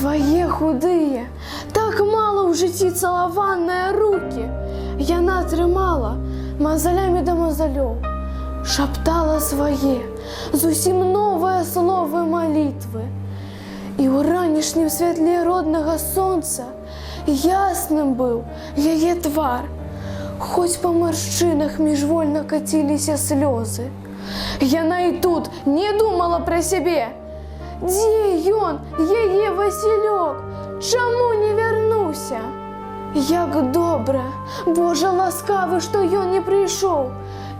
Свае худыя, так мала ў жыцці цалаваныя рукі яна трымала мазалямі да мазалёў, шаптала свае зусім новыя словы малітвы. І ў ранішнім святле роднага сонца ясным быў яе твар, хоць па маршчынах міжвольна каціліся слёзы. Яна і тут не думала пра сябе. Дзе ён, яе Васілёк? Чаму не вярнуўся? Як добра, Божа ласкавы, што ён не прыйшоў,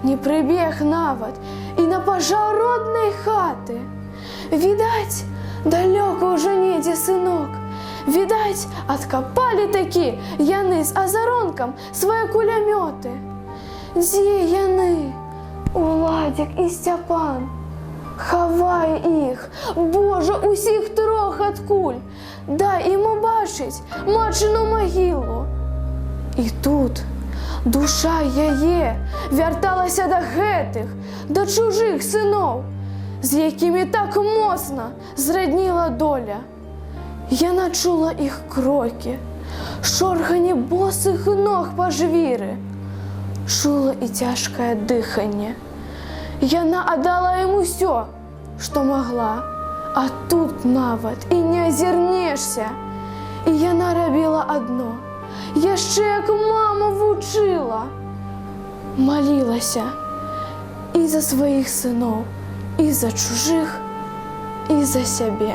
не прыбег нават і на пажар роднай хаты. Відаць, далёка ўжо недзе сынок. Відаць, адкапалі такі яны з азаронкам свае кулямёты. Дзе яны? Уладзік і Сцяпан. Хавай іх, Божа, усіх трох адкуль. Дай ім убачыць матчыну магілу. І тут душа яе вярталася да гэтых, да чужых сыноў, з якімі так моцна зрадніла доля. Яна чула іх крокі, шорганне босых ног па жвіры, чула і цяжкае дыханне. Яна аддала ім усё, што магла, а тут нават і не азірнешся. І яна рабіла адно, яшчэ як мама вучыла. Малілася і за сваіх сыноў, і за чужых, і за сябе.